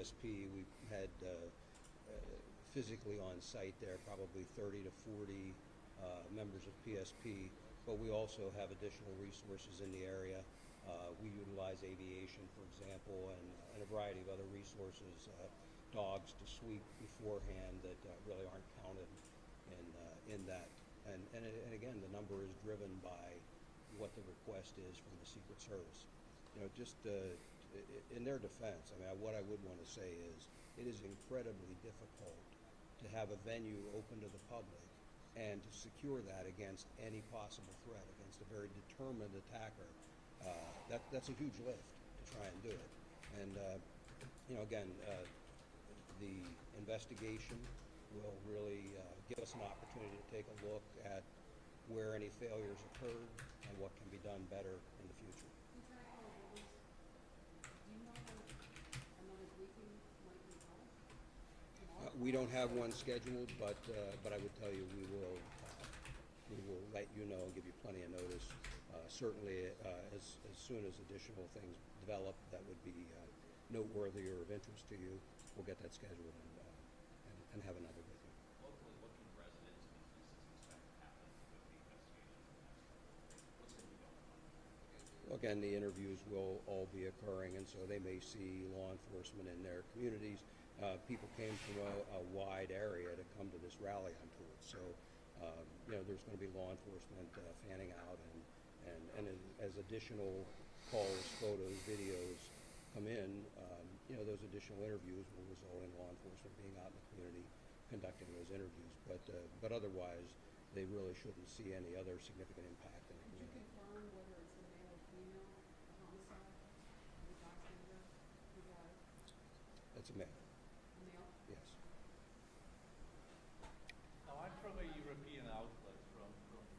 PSP. We've had physically on site there probably 30 to 40 members of PSP, but we also have additional resources in the area. We utilize aviation, for example, and a variety of other resources, dogs to sweep beforehand that really aren't counted in that. And again, the number is driven by what the request is from the Secret Service. You know, just in their defense, I mean, what I would want to say is it is incredibly difficult to have a venue open to the public and to secure that against any possible threat, against a very determined attacker. That's a huge lift to try and do it. And, you know, again, the investigation will really give us an opportunity to take a look at where any failures occurred and what can be done better in the future. We don't have one scheduled, but I would tell you we will let you know and give you plenty of notice. Certainly, as soon as additional things develop that would be noteworthy or of interest to you, we'll get that scheduled and have another with you. Locally, what can residents and businesses expect to happen with the investigation? What's going to be going on? Well, again, the interviews will all be occurring, and so they may see law enforcement in their communities. People came from a wide area to come to this rally on Tool. So, you know, there's going to be law enforcement fanning out, and as additional calls, photos, videos come in, you know, those additional interviews will result in law enforcement being out in the community conducting those interviews. But otherwise, they really shouldn't see any other significant impact in the community. Could you confirm whether it's a male or female homicide? The bystander who died? That's a male. A male? Yes. Now, I'm from a European outlet from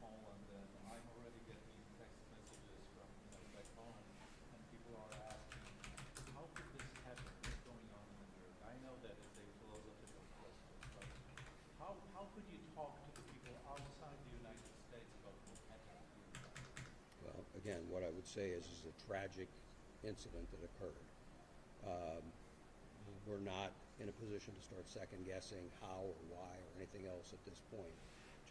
Poland, and I'm already getting text messages from back home, and people are asking, how could this happen? What's going on in Europe? I know that it's a philosophical question, but how could you talk to the people outside the United States about what happened here? Well, again, what I would say is a tragic incident that occurred. We're not in a position to start second guessing how or why or anything else at this point.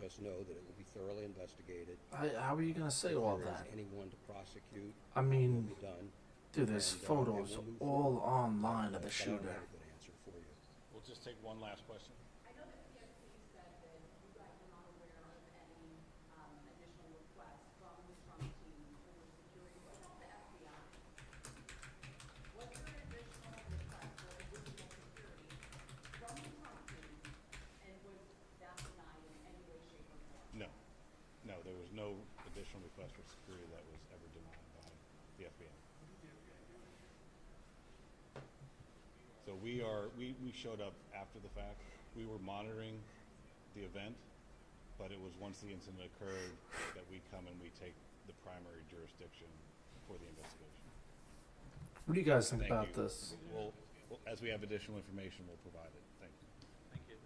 Just know that it will be thoroughly investigated. How are you going to say all If there that? is anyone to prosecute, I it mean, will be done. dude, there's And, photos it will move all forward. online of the But I don't shooter. have a good answer for you. We'll just take one last question. I know that PSP said that you guys were not aware of any additional requests from the Trump team for security. What about the FBI? Was there an additional request for additional security from the Trump team, and was that denied in any way, shape, or form? No, there was no additional request for security that was ever denied by the FBI. So we showed up after the fact. We were monitoring the event, but it was once the incident occurred that we come and we take the primary jurisdiction for the investigation. What do you guys think Thank about you. this? We'll, as we have additional information, we'll provide it. Thank you. Thank you.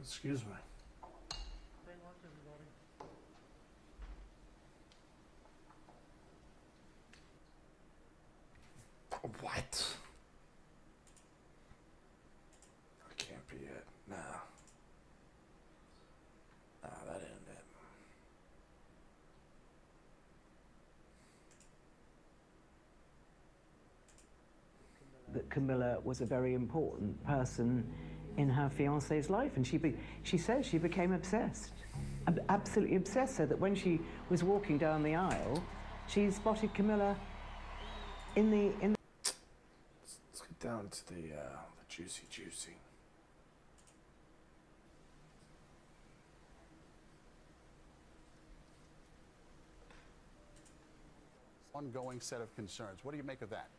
Excuse me. Great work, everybody. What? That can't be it. Nah. Nah, that ain't it. That Camilla was a very important person in her fiance's life, and she says she became obsessed, absolutely obsessed, so that when she was walking down the aisle, she spotted Camilla in the. Let's get down to the juicy. Ongoing set of concerns. What do you make of that?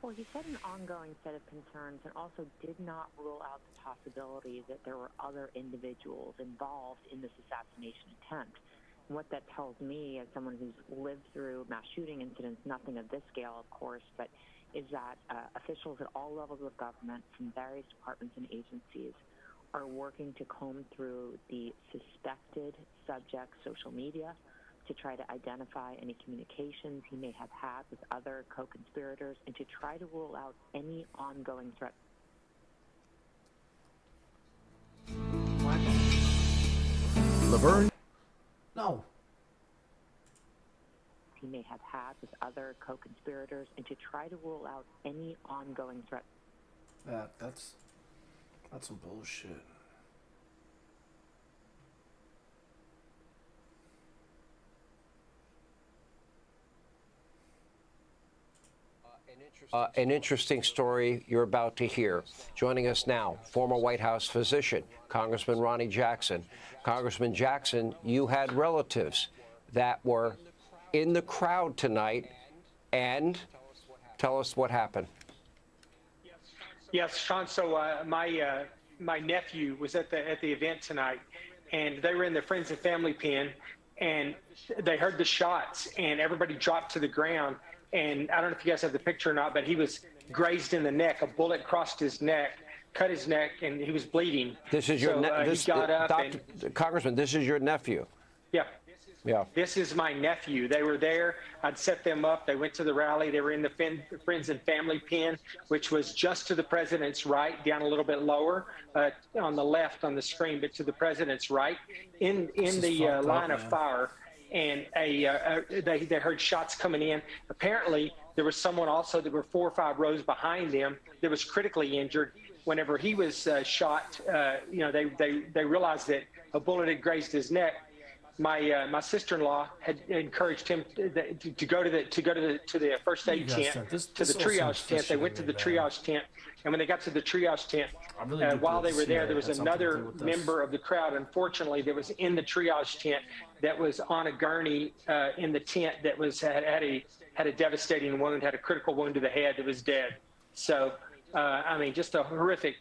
Well, he said an ongoing set of concerns and also did not rule out the possibility that there were other individuals involved in this assassination attempt. And what that tells me, as someone who's lived through mass shooting incidents, nothing of this scale, of course, but is that officials at all levels of government from various departments and agencies are working to comb through the suspected subject's social media to try to identify any communications he may have had with other co-conspirators and to try to rule out any ongoing threat. Laverne? No. He may have had with other co-conspirators and to try to rule out any ongoing threat. That's some bullshit. An interesting story you're about to hear. Joining us now, former White House physician, Congressman Ronny Jackson. Congressman Jackson, you had relatives that were in the crowd tonight, and tell us what happened. Yes, Sean. So my nephew was at the event tonight, and they were in the friends and family pen, and they heard the shots, and everybody dropped to the ground. And I don't know if you guys have the picture or not, but he was grazed in the neck. A bullet crossed his neck, cut his neck, and he was bleeding. This is your he got up. Congressman, this is your nephew. Yeah. Yeah. This is my nephew. They were there. I'd set them up. They went to the rally. They were in the friends and family pen, which was just to the president's right, down a little bit lower on the left on the screen, but to the president's right, in the line of fire. And they heard shots coming in. Apparently, there was someone also that were 4 or 5 rows behind them that was critically injured. Whenever he was shot, they realized that a bullet had grazed his neck. My sister-in-law had encouraged him to go to the first aid tent, to the triage tent. They went to the triage tent, and when they got to the triage tent, while they were there was another member of the crowd, unfortunately, that was in the triage tent that was on a gurney in the tent that had a devastating wound, had a critical wound to the head, that was dead. So. Just a horrific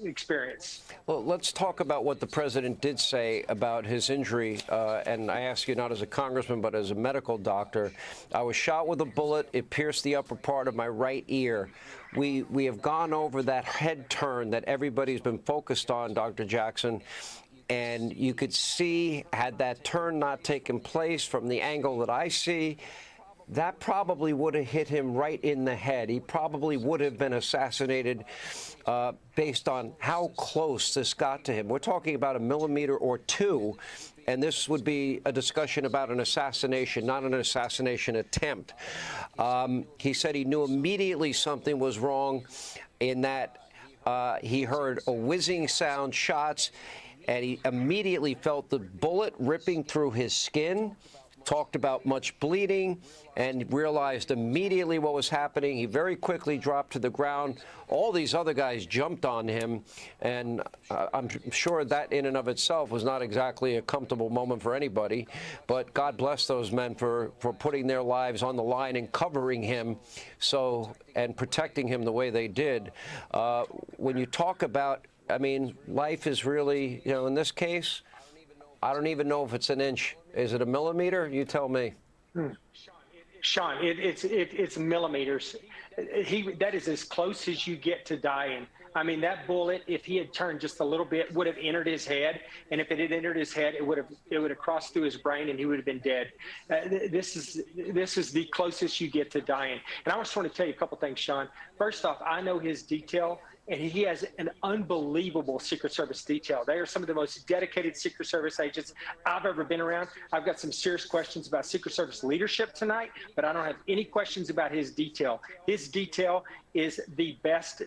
experience. Well, let's talk about what the president did say about his injury. And I ask you not as a congressman, but as a medical doctor. I was shot with a bullet. It pierced the upper part of my right ear. We have gone over that head turn that everybody's been focused on, Dr. Jackson. And you could see, had that turn not taken place from the angle that I see, that probably would have hit him right in the head. He probably would have been assassinated based on how close this got to him. We're talking about a millimeter or two, and this would be a discussion about an assassination, not an assassination attempt. He said he knew immediately something was wrong in that he heard a whizzing sound, shots, and he immediately felt the bullet ripping through his skin. Talked about much bleeding and realized immediately what was happening. He very quickly dropped to the ground. All these other guys jumped on him, and I'm sure that in and of itself was not exactly a comfortable moment for anybody, but God bless those men for putting their lives on the line and covering him and protecting him the way they did. When you talk about, life is really, in this case, I don't even know if it's an inch. Is it a millimeter? You tell me. Sean, it's millimeters. That is as close as you get to dying. That bullet, if he had turned just a little bit, would have entered his head, and if it had entered his head, it would have crossed through his brain, and he would have been dead. This is the closest you get to dying. And I just want to tell you a couple things, Sean. First off, I know his detail. And he has an unbelievable Secret Service detail. They are some of the most dedicated Secret Service agents I've ever been around. I've got some serious questions about Secret Service leadership tonight, but I don't have any questions about his detail. His detail is the best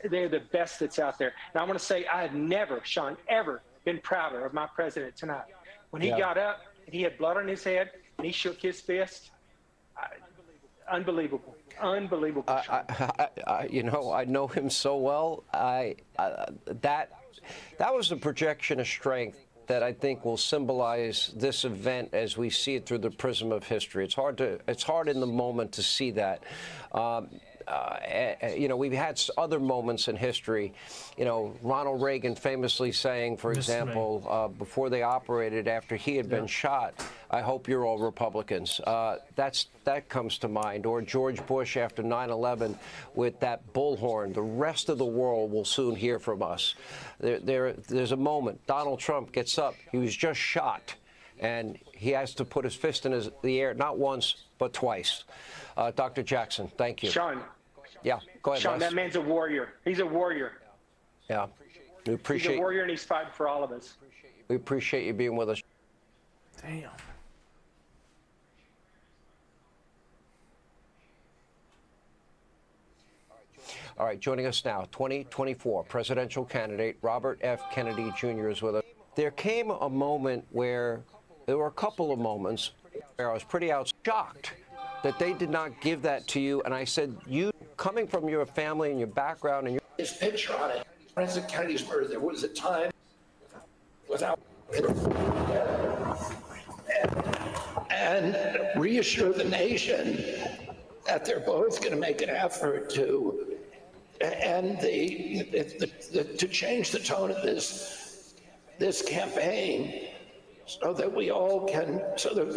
they're the best that's out there. And I want to say I have never, Sean, ever been prouder of my president tonight. When he got up and he had blood on his head and he shook his fist, unbelievable. Unbelievable. I know him so well. That was a projection of strength that I think will symbolize this event as we see it through the prism of history. It's hard in the moment to see that. you know, we've had other moments in history. You know, Ronald Reagan famously saying, for example, before they operated, after he had been shot, "I hope you're all Republicans." That comes to mind. Or George Bush after 9/11 with that bullhorn. The rest of the world will soon hear from us. There's a moment. Donald Trump gets up. He was just shot, and he has to put his fist in the air, not once, but twice. Dr. Jackson, thank you. Sean. Yeah, go ahead, Sean, Les. that man's a warrior. He's a warrior. Yeah, we He's appreciate. a warrior, and he's fighting for all of us. We appreciate you being with us. Damn. All right, joining us now, 2024 presidential candidate Robert F. Kennedy Jr. is with us. There came a moment where, there were a couple of moments where I was pretty shocked that they did not give that to you. And I said, you, coming from your family and your background and your... His picture on it, President Kennedy's murder, there was a time without... And reassure the nation that they're both going to make an effort to end to change the tone of this campaign, so that we all can,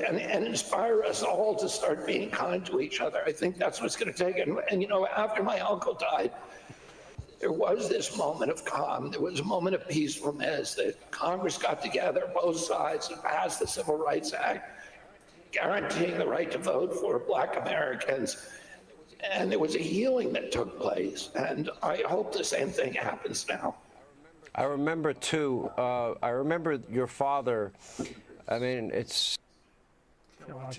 and inspire us all to start being kind to each other. I think that's what's going to take. And you know, after my uncle died, there was this moment of calm. There was a moment of peacefulness that Congress got together, both sides, and passed the Civil Rights Act, guaranteeing the right to vote for Black Americans. And there was a healing that took place. And I hope the same thing happens now. I remember, too, I remember your father. I mean, it's... Watch